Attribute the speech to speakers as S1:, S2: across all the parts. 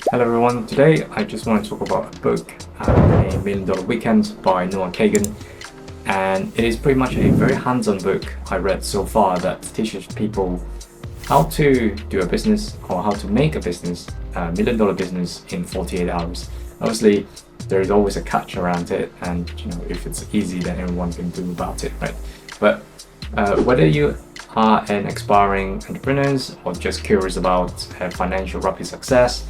S1: Hello everyone, today I just want to talk about a book, A Million Dollar Weekend by Noah Kagan. And it is pretty much a very hands-on book I read so far that teaches people how to do a business or how to make a business, a million dollar business in 48 hours. Obviously, there is always a catch around it, and if it's easy, then everyone can do about it, right? But whether you are an aspiring entrepreneur or just curious about financial rapid success,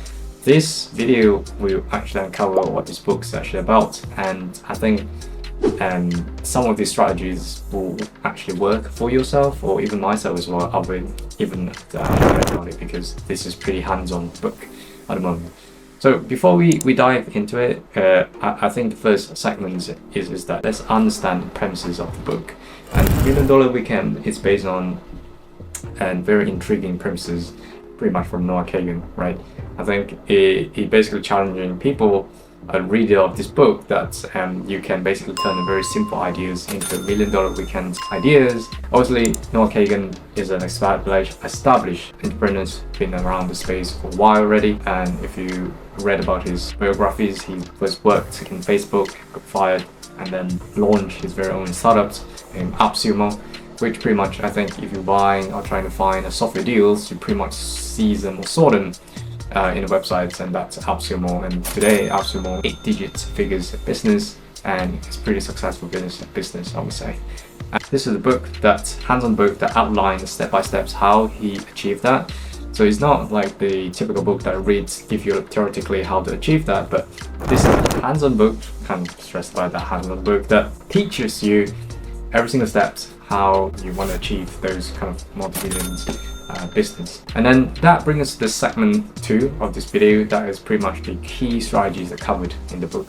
S1: this video will actually uncover what this book is actually about, and I think some of these strategies will actually work for yourself or even myself as well. I've been even read about it because this is pretty hands-on book at the moment. So before we dive into it, I think the first segment is that let's understand the premises of the book. And Million Dollar Weekend is based on very intriguing premises, pretty much from Noah Kagan, right? I think he basically challenging people, a reader of this book, that you can basically turn very simple ideas into million dollar weekend ideas. Obviously, Noah Kagan is an established entrepreneur, been around the space for a while already. And if you read about his biographies, he first worked in Facebook, got fired, and then launched his very own startups in AppSumo, which pretty much, I think, if you're buying or trying to find a software deals, you pretty much see them or saw them in the websites, and that's AppSumo. And today, AppSumo 8-digit figures business, and it's pretty successful business, I would say. And this is a book, hands-on book that outlines step-by-steps how he achieved that. So it's not like the typical book that reads give you theoretically how to achieve that, but this is a hands-on book. Can't stress about that hands-on book that teaches you every single steps how you want to achieve those kind of multi-millions business. And then that brings us to the segment 2 of this video, that is pretty much the key strategies that are covered in the book.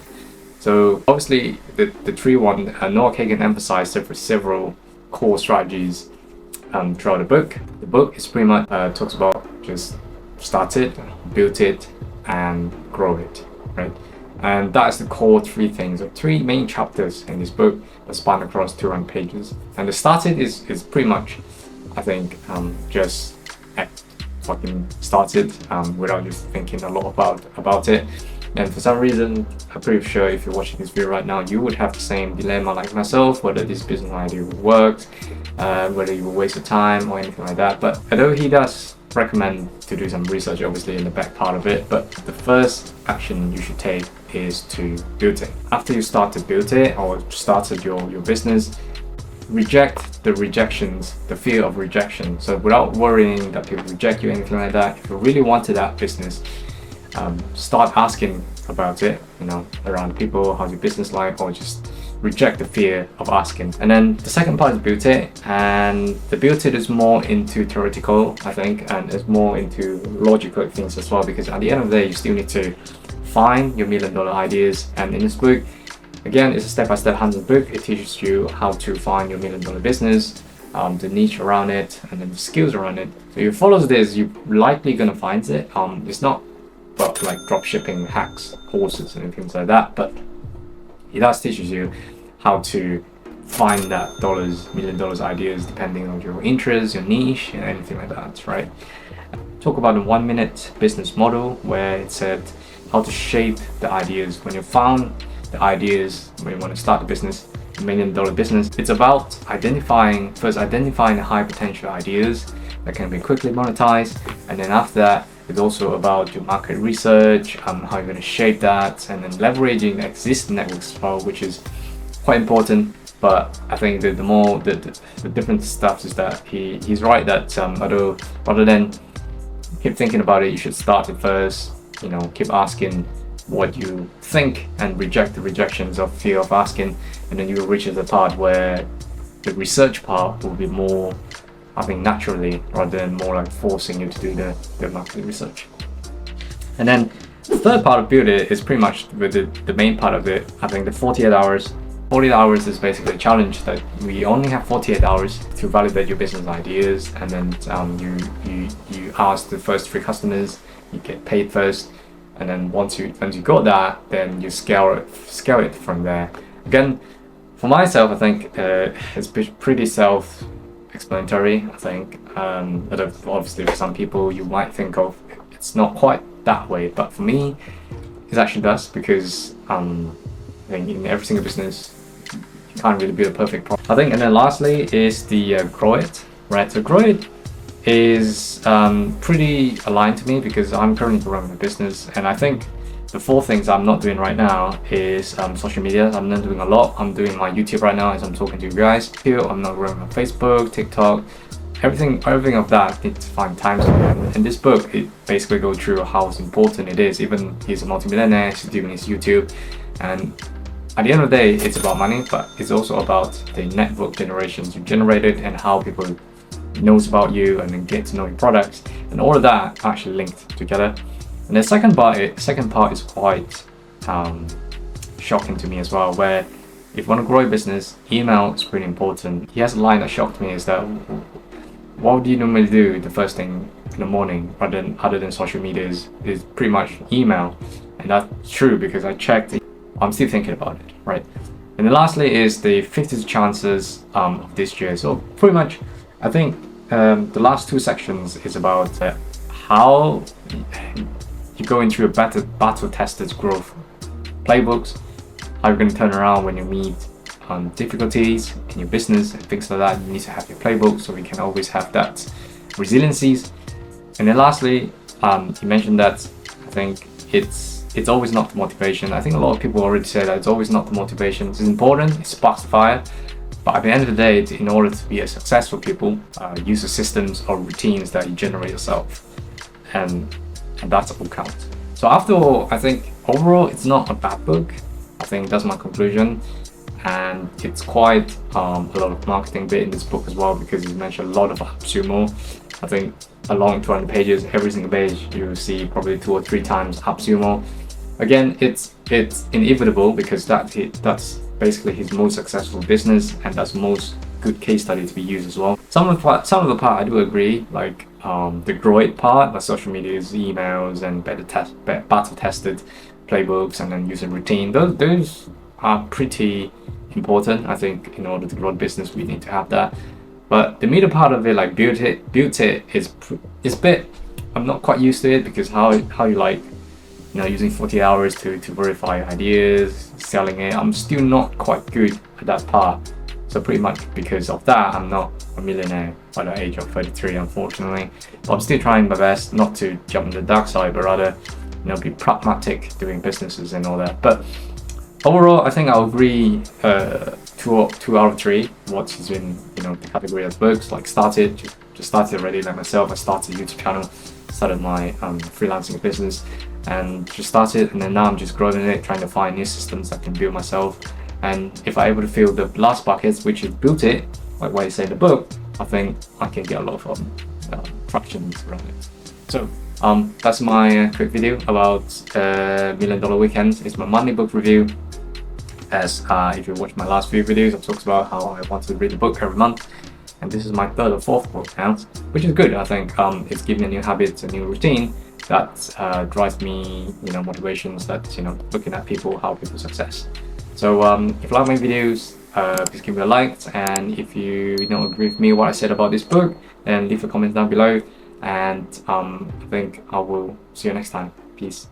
S1: So obviously the 3-1, Noah Kagan emphasized several core strategies throughout the book. The book is pretty much talks about just start it, build it, and grow it, right? And that is the core 3 things, or 3 main chapters in this book that span across 200 pages. And the start it is pretty much, I think, just fucking start it without just thinking a lot about it. And for some reason, I'm pretty sure if you're watching this video right now, you would have the same dilemma like myself, whether this business idea will work, whether you will waste your time or anything like that. But although he does recommend to do some research, obviously, in the back part of it, but the first action you should take is to build it. After you start to build it or started your business, reject the rejections, the fear of rejection. So without worrying that people reject you, anything like that, if you really wanted that business, start asking about it, around people, how's your business like, or just reject the fear of asking. And then the second part is build it, and the build it is more into theoretical, I think, and it's more into logical things as well, because at the end of the day, you still need to find your million dollar ideas. And in this book, again, it's a step-by-step hands-on book. It teaches you how to find your million dollar business, the niche around it, and then the skills around it. So if you follow this, you're likely gonna find it. It's not but like drop shipping hacks, courses and things like that, but it does teaches you how to find that million dollars ideas depending on your interests, your niche, and anything like that, right? Talk about the 1-minute business model, where it said how to shape the ideas. When you found the ideas, when you want to start a business, $1 million business, it's about identifying the high potential ideas that can be quickly monetized, and then after that, it's also about your market research, how you're going to shape that, and then leveraging the existing networks as well, which is quite important. But I think that the different stuff is that he's right that although rather than keep thinking about it, you should start it first. Keep asking what you think and reject the rejections of fear of asking, and then you will reach the part where the research part will be more, I think, naturally, rather than more like forcing you to do the market research. And then the third part of build it is pretty much the main part of it. I think the 48 hours. 48 hours is basically a challenge that we only have 48 hours to validate your business ideas, and then you ask the first 3 customers, you get paid first, and then once you got that, then you scale it from there. Again, for myself, I think it's pretty self-explanatory. I think, but obviously for some people, you might think of it's not quite that way, but for me, it actually does, because I think in every single business, you can't really build a perfect product. I think, and then lastly is the grow it, right? So grow it is pretty aligned to me, because I'm currently running a business, and I think the 4 things I'm not doing right now is social media. I'm not doing a lot. I'm doing my YouTube right now as I'm talking to you guys. I'm not running on Facebook, TikTok, everything of that needs to find time to do. In this book, it basically goes through how important it is. Even he's a multimillionaire, he's doing his YouTube, and at the end of the day, it's about money, but it's also about the network generations you generated and how people knows about you and then get to know your products, and all of that actually linked together. And the second part is quite shocking to me as well, where if you want to grow your business, email is pretty important. He has a line that shocked me, is that what do you normally do the first thing in the morning other than social media is pretty much email. And that's true, because I checked, I'm still thinking about it, right? And then lastly is the 50 chances of this year. So pretty much, I think the last 2 sections is about how you're going through a battle-tested growth playbooks, how you're going to turn around when you meet difficulties in your business and things like that. You need to have your playbook so we can always have that resiliencies. And then lastly, you mentioned that I think it's always not the motivation. I think a lot of people already say that it's always not the motivation. It's important, it sparks the fire, but at the end of the day, in order to be a successful people, use the systems or routines that you generate yourself, and that's all counts. So after all, I think overall it's not a bad book. I think that's my conclusion, and it's quite a lot of marketing bit in this book as well, because you mentioned a lot of AppSumo. I think along 200 pages, every single page you see probably 2 or 3 times AppSumo. Again, it's inevitable, because that's basically his most successful business, and that's most good case study to be used as well. Some of the part I do agree, like the grow it part, like social media's emails and battle tested playbooks and then user routine. Those are pretty important. I think in order to grow a business, we need to have that. But the middle part of it, like build it is a bit, I'm not quite used to it, because how you like, using 40 hours to verify ideas, selling it, I'm still not quite good at that part. So pretty much because of that, I'm not a millionaire by the age of 33, unfortunately. But I'm still trying my best not to jump on the dark side, but rather, be pragmatic doing businesses and all that. But overall, I think I'll agree 2 out of 3. What is in the category of books, like just started already, like myself. I started a YouTube channel, started my freelancing business, and just started, and then now I'm just growing it, trying to find new systems that can build myself. And if I'm able to fill the last buckets, which is built it, like what you say in the book, I think I can get a lot of traction around it. So that's my quick video about $1 Million Weekend. It's my money book review. As if you watch my last few videos, I've talked about how I want to read a book every month, and this is my 3rd or 4th book now, which is good. I think it's given me a new habit, a new routine that drives me, motivations, that looking at people, how people success. So if you like my videos, please give me a like, and if you don't agree with me what I said about this book, then leave a comment down below, and I think I will see you next time. Peace.